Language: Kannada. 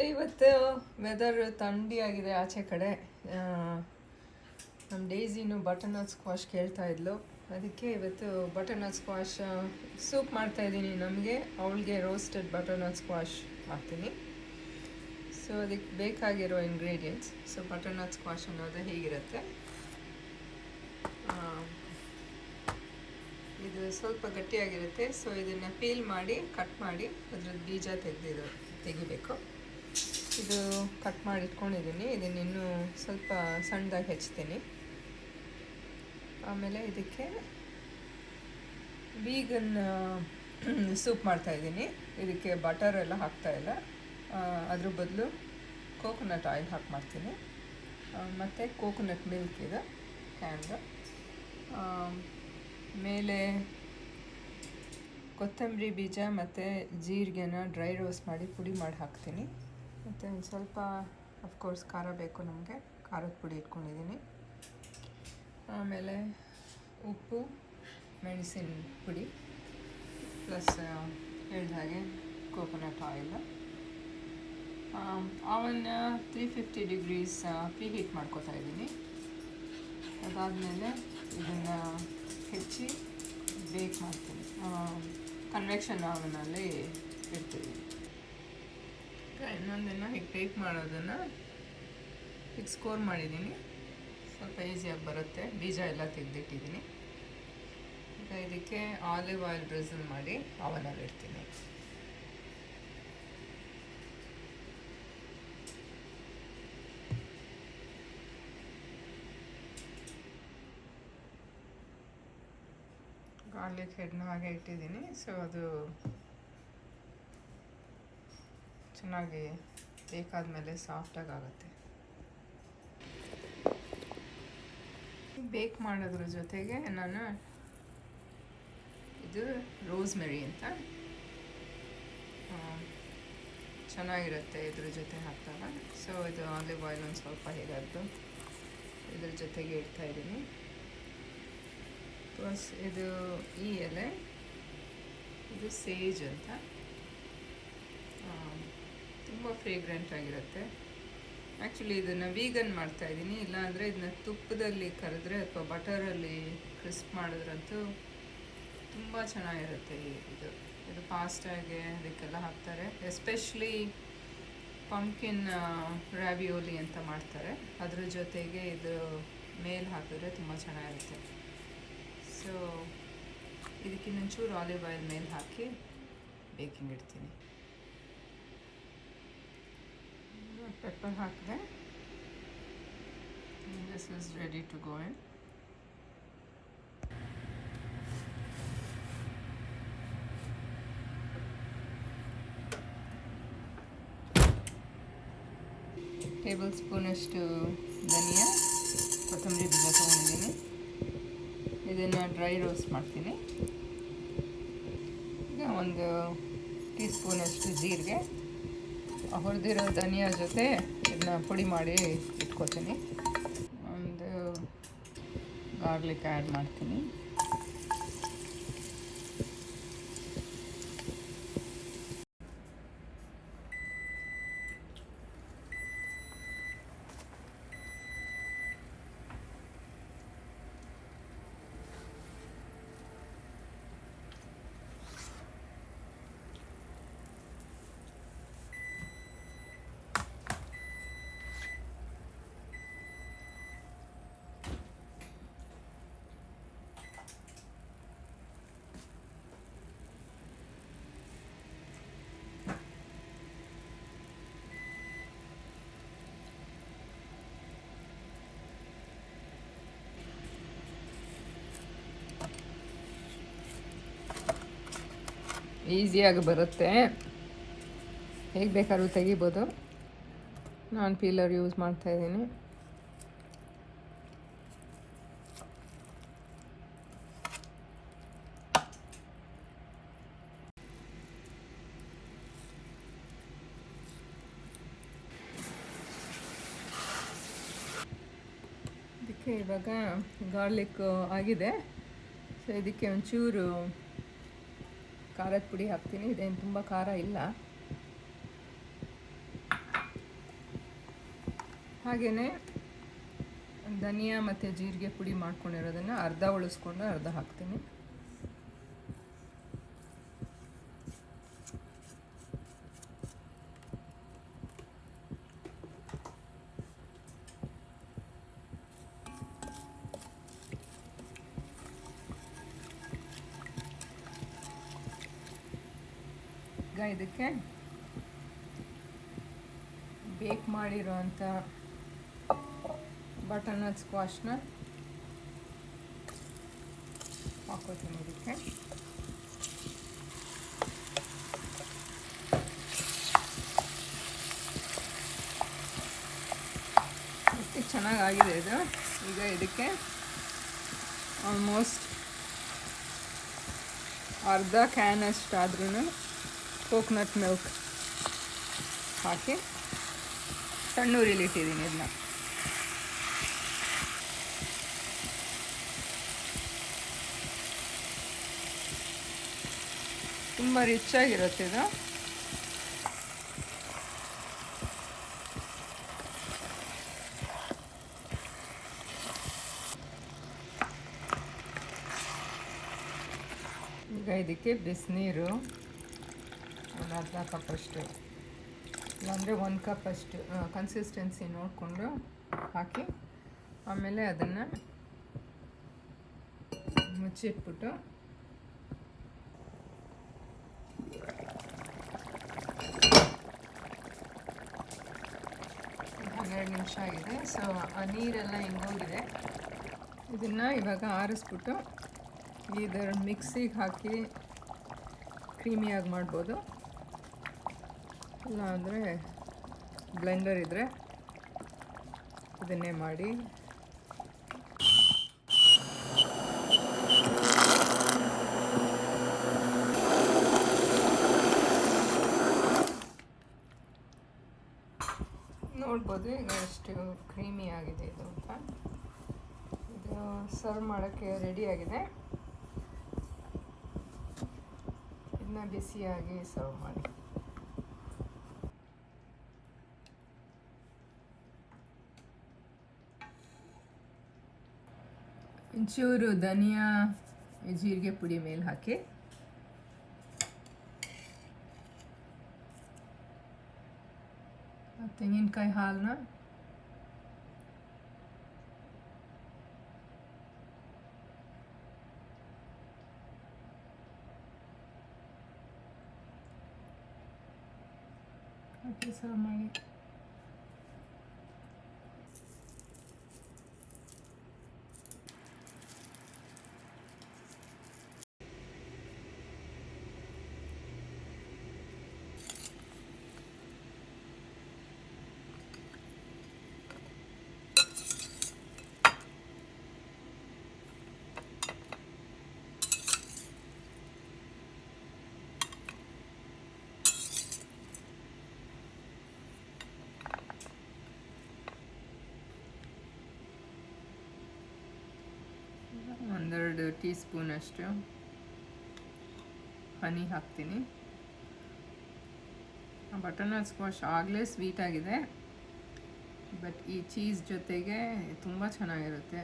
ಇವತ್ತು ವೆದರ್ ಥಂಡಿಯಾಗಿದೆ ಆಚೆ ಕಡೆ. ನಮ್ಮ ಡೇಸಿನು ಬಟರ್ನಟ್ ಸ್ಕ್ವಾಶ್ ಕೇಳ್ತಾ ಇದ್ಲು, ಅದಕ್ಕೆ ಇವತ್ತು ಬಟರ್ನಟ್ ಸ್ಕ್ವಾಶ್ ಸೂಪ್ ಮಾಡ್ತಾಯಿದ್ದೀನಿ. ನಮಗೆ ಅವಳಿಗೆ ರೋಸ್ಟೆಡ್ ಬಟರ್ನಟ್ ಸ್ಕ್ವಾಶ್ ಮಾಡ್ತೀನಿ. ಸೊ ಅದಕ್ಕೆ ಬೇಕಾಗಿರೋ ಇಂಗ್ರೀಡಿಯೆಂಟ್ಸ್. ಸೊ ಬಟರ್ನಟ್ ಸ್ಕ್ವಾಶ್ ಅನ್ನೋದು ಹೀಗಿರುತ್ತೆ. ಇದು ಸ್ವಲ್ಪ ಗಟ್ಟಿಯಾಗಿರುತ್ತೆ. ಸೊ ಇದನ್ನು ಪೀಲ್ ಮಾಡಿ ಕಟ್ ಮಾಡಿ ಅದ್ರದ್ದು ಬೀಜ ತೆಗಿಬೇಕು. ಇದು ಕಟ್ ಮಾಡಿ ಇಟ್ಕೊಂಡಿದ್ದೀನಿ. ಇದನ್ನು ಇನ್ನೂ ಸ್ವಲ್ಪ ಸಣ್ಣದಾಗಿ ಹೆಚ್ಚ್ತೀನಿ. ಆಮೇಲೆ ಇದಕ್ಕೆ ವೀಗನ್ ಸೂಪ್ ಮಾಡ್ತಾಯಿದ್ದೀನಿ. ಇದಕ್ಕೆ ಬಟರ್ ಎಲ್ಲ ಹಾಕ್ತಾಯಿಲ್ಲ, ಅದ್ರ ಬದಲು ಕೋಕೋನಟ್ ಆಯಿಲ್ ಹಾಕಿ ಮಾಡ್ತೀನಿ. ಮತ್ತು ಕೋಕೋನಟ್ ಮಿಲ್ಕ್ ಇದೆ ಕ್ಯಾನ್ದು. ಮೇಲೆ ಕೊತ್ತಂಬರಿ ಬೀಜ ಮತ್ತು ಜೀರಿಗೆನ ಡ್ರೈ ರೋಸ್ಟ್ ಮಾಡಿ ಪುಡಿ ಮಾಡಿ ಹಾಕ್ತೀನಿ. ಮತ್ತು ಒಂದು ಸ್ವಲ್ಪ ಅಫ್ಕೋರ್ಸ್ ಖಾರ ಬೇಕು ನಮಗೆ, ಖಾರದ ಪುಡಿ ಇಟ್ಕೊಂಡಿದ್ದೀನಿ. ಆಮೇಲೆ ಉಪ್ಪು, ಮೆಣಸಿನ ಪುಡಿ, ಪ್ಲಸ್ ಹೇಳಿದ ಹಾಗೆ ಕೋಕೋನಟ್ ಆಯಿಲ್. ಅವನ್ನ 350 ಡಿಗ್ರೀಸ್ ಪ್ರೀ ಹೀಟ್ ಮಾಡ್ಕೊತಾ ಇದ್ದೀನಿ. ಅದಾದಮೇಲೆ ಇದನ್ನು ಹೆಚ್ಚಿ ಬೇಕ್ ಮಾಡ್ತೀನಿ. ಕನ್ವೆಕ್ಷನ್ ಅವನಲ್ಲಿ ಇಡ್ತೀನಿ. ಇನ್ನೊಂದನ್ನು ಹೀಗೆ ಬೇಕ್ ಮಾಡೋದನ್ನು ಈಗ ಸ್ಕೋರ್ ಮಾಡಿದ್ದೀನಿ. ಸ್ವಲ್ಪ ಈಸಿಯಾಗಿ ಬರುತ್ತೆ. ಬೀಜ ಎಲ್ಲ ತೆಗೆದಿಟ್ಟಿದ್ದೀನಿ. ಈಗ ಇದಕ್ಕೆ ಆಲಿವ್ ಆಯಿಲ್ ಡ್ರಿಸಲ್ ಮಾಡಿ ಅವನಲ್ಲಿ ಇಡ್ತೀನಿ. ಗಾರ್ಲಿಕ್ ಹೆಡ್ನ ಹಾಗೆ ಇಟ್ಟಿದ್ದೀನಿ. ಸೊ ಅದು ಚೆನ್ನಾಗಿ ಬೇಕಾದ ಮೇಲೆ ಸಾಫ್ಟಾಗಿ ಆಗುತ್ತೆ. ಬೇಕ್ ಮಾಡೋದ್ರ ಜೊತೆಗೆ ನಾನು ಇದು ರೋಸ್ಮೆರಿ ಅಂತ ಚೆನ್ನಾಗಿರುತ್ತೆ ಇದ್ರ ಜೊತೆ ಹಾಕ್ದಾಗ. ಸೊ ಇದು ಆಲಿವ್ ಆಯಿಲ್ ಒಂದು ಸ್ವಲ್ಪ ಹೇಗಾದ್ರು ಇದ್ರ ಜೊತೆಗೆ ಇಡ್ತಾಯಿದ್ದೀನಿ. ಪ್ಲಸ್ ಇದು ಈ ಎಲೆ, ಇದು ಸೇಜ್ ಅಂತ, ತುಂಬ ಫ್ರೇಗ್ರೆಂಟ್ ಆಗಿರುತ್ತೆ. ಆ್ಯಕ್ಚುಲಿ ಇದನ್ನು ವೀಗನ್ ಮಾಡ್ತಾಯಿದ್ದೀನಿ. ಇಲ್ಲಾಂದರೆ ಇದನ್ನ ತುಪ್ಪದಲ್ಲಿ ಕರೆದ್ರೆ ಅಥವಾ ಬಟರಲ್ಲಿ ಕ್ರಿಸ್ಪ್ ಮಾಡಿದ್ರಂತೂ ತುಂಬ ಚೆನ್ನಾಗಿರುತ್ತೆ. ಇದು ಪಾಸ್ಟಾಗೆ ಅದಕ್ಕೆಲ್ಲ ಹಾಕ್ತಾರೆ. ಎಸ್ಪೆಷಲಿ ಪಂಪ್ಕಿನ್ ರಾವಿಯೋಲಿ ಅಂತ ಮಾಡ್ತಾರೆ, ಅದ್ರ ಜೊತೆಗೆ ಇದು ಮೇಲೆ ಹಾಕಿದ್ರೆ ತುಂಬ ಚೆನ್ನಾಗಿರುತ್ತೆ. ಸೊ ಇದಕ್ಕಿನ್ನೊಂಚೂರು ಆಲಿವ್ ಆಯಿಲ್ ಮೇಲೆ ಹಾಕಿ ಬೇಕಿಂಗ್ ಇಡ್ತೀನಿ. ಪೆಪ್ಪರ್ ಹಾಕಿದೆ. This is ready to go in. Table ಸ್ಪೂನಷ್ಟು ಧನಿಯಾ, ಕೊತ್ತಂಬರಿ ಬೀಜ ತೊಗೊಂಡಿದ್ದೀನಿ. ಇದನ್ನು ಡ್ರೈ ರೋಸ್ಟ್ ಮಾಡ್ತೀನಿ. ಈಗ ಒಂದು ಟೀ ಸ್ಪೂನಷ್ಟು ಜೀರಿಗೆ, ಹುರಿದಿರೋ ಧನಿಯಾ ಜೊತೆ ಇದನ್ನ ಪುಡಿ ಮಾಡಿ ಇಟ್ಕೊತೀನಿ. ಒಂದು ಗಾರ್ಲಿಕ್ ಆ್ಯಡ್ ಮಾಡ್ತೀನಿ. ಈಸಿಯಾಗಿ ಬರುತ್ತೆ, ಹೇಗೆ ಬೇಕಾದ್ರೂ ತೆಗಿಬೋದು. ನಾನು ಪೀಲರ್ ಯೂಸ್ ಮಾಡ್ತಾಯಿದ್ದೀನಿ. ಇದಕ್ಕೆ ಇವಾಗ ಗಾರ್ಲಿಕ್ ಆಗಿದೆ. ಸೊ ಇದಕ್ಕೆ ಒಂಚೂರು ಖಾರದ ಪುಡಿ ಹಾಕ್ತೀನಿ. ಇದೇನು ತುಂಬ ಖಾರ ಇಲ್ಲ. ಹಾಗೆಯೇ ಧನಿಯಾ ಮತ್ತು ಜೀರಿಗೆ ಪುಡಿ ಮಾಡ್ಕೊಂಡಿರೋದನ್ನು ಅರ್ಧ ಉಳಿಸ್ಕೊಂಡು ಅರ್ಧ ಹಾಕ್ತೀನಿ. ಈಗ ಇದಕ್ಕೆ ಬೇಕ್ ಮಾಡಿರೋಂಥ ಬಟರ್ನಟ್ ಸ್ಕ್ವಾಶ್ನ ಹಾಕೋತೀನಿ. ಇದಕ್ಕೆ ಎಷ್ಟು ಚೆನ್ನಾಗಾಗಿದೆ ಇದು. ಈಗ ಇದಕ್ಕೆ ಆಲ್ಮೋಸ್ಟ್ ಅರ್ಧ ಕ್ಯಾನ್ ಅಷ್ಟಾದ್ರೂ ಕೋಕೋನಟ್ ಮಿಲ್ಕ್ ಹಾಕಿ ಸಣ್ಣೂರಿಲಿಟ್ಟಿದ್ದೀನಿ. ಇದನ್ನ ತುಂಬ ರಿಚ್ ಆಗಿರುತ್ತೆ ಇದು. ಈಗ ಇದಕ್ಕೆ ಬಿಸಿನೀರು ಒಂದು ಅರ್ಧ ಕಪ್ಪಷ್ಟು, ಇಲ್ಲಾಂದರೆ 1 ಕಪ್ಪಷ್ಟು ಕನ್ಸಿಸ್ಟೆನ್ಸಿ ನೋಡಿಕೊಂಡು ಹಾಕಿ ಆಮೇಲೆ ಅದನ್ನು ಮುಚ್ಚಿಟ್ಬಿಟ್ಟು 12 ನಿಮಿಷ ಆಗಿದೆ. ಸೊ ಆ ನೀರೆಲ್ಲ ಹಿಂಗೋಗಿದೆ. ಇದನ್ನು ಇವಾಗ ಆರಿಸ್ಬಿಟ್ಟು ಇದರ ಮಿಕ್ಸಿಗೆ ಹಾಕಿ ಕ್ರೀಮಿಯಾಗಿ ಮಾಡ್ಬೋದು, ಇಲ್ಲ ಅಂದರೆ ಬ್ಲೆಂಡರ್ ಇದ್ದರೆ ಇದನ್ನೇ ಮಾಡಿ. ನೋಡ್ಬೋದು ಈಗ ಎಷ್ಟು ಕ್ರೀಮಿ ಆಗಿದೆ ಇದು ಅಂತ. ಇದು ಸರ್ವ್ ಮಾಡೋಕ್ಕೆ ರೆಡಿಯಾಗಿದೆ. ಇದನ್ನ ಬಿಸಿಯಾಗಿ ಸರ್ವ್ ಮಾಡಿ. ಒಂಚೂರು ಧನಿಯಾ ಜೀರಿಗೆ ಪುಡಿ ಮೇಲೆ ಹಾಕಿ ತೆಂಗಿನಕಾಯಿ ಹಾಲನ್ನ ಹಾಕಿ ಸರ್ವ್ ಮಾಡಿ. ಒಂದೆರಡು ಟೀ ಸ್ಪೂನಷ್ಟು ಹನಿ ಹಾಕ್ತೀನಿ. ಬಟರ್ನಟ್ ಸ್ಕ್ವಾಶ್ ಆಗಲೇ ಸ್ವೀಟ್ ಆಗಿದೆ, ಬಟ್ ಈ ಚೀಸ್ ಜೊತೆಗೆ ತುಂಬ ಚೆನ್ನಾಗಿರುತ್ತೆ.